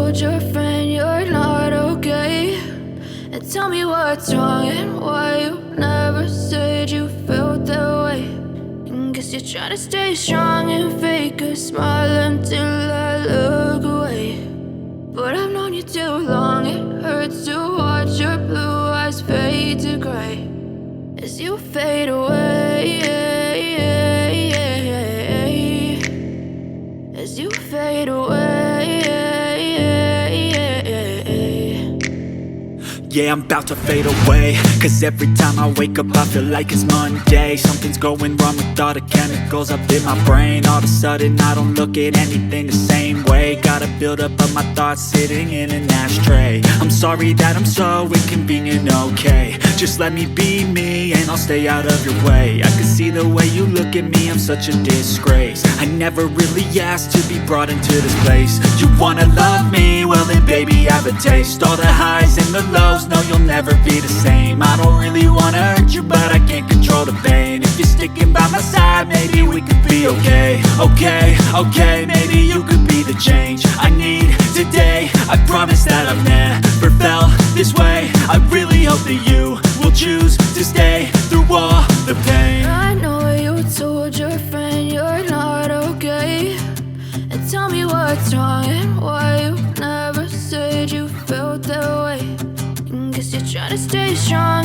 told your friend you're not okay, and tell me what's wrong and why you never said you felt that way. And guess you're trying to stay strong and fake a smile until I look away. But I've known you too long, it hurts to watch your blue eyes fade to gray as you fade away, as you fade away. Yeah, I'm about to fade away, cause every time I wake up I feel like it's Monday. Something's going wrong with all the chemicals up in my brain. All of a sudden I don't look at anything the same way. Gotta build up of my thoughts sitting in an ashtray. I'm sorry that I'm so inconvenient, okay. Just let me be me and I'll stay out of your way. I can see the way you look at me, I'm such a disgrace. I never really asked to be brought into this place. You wanna love me? Well then baby I have a taste. All the highs and the lows, no you'll never be the same. I don't really wanna hurt you but I can't control the pain. If you're sticking by my side maybe we could be okay. Okay, maybe you could be the change I need today. I promise that I've never felt this way. I really hope that you will choose to stay through all the pain. I know you told your friend you're not okay, and tell me what's wrong and why you never said you felt that way. And guess you're trying to stay strong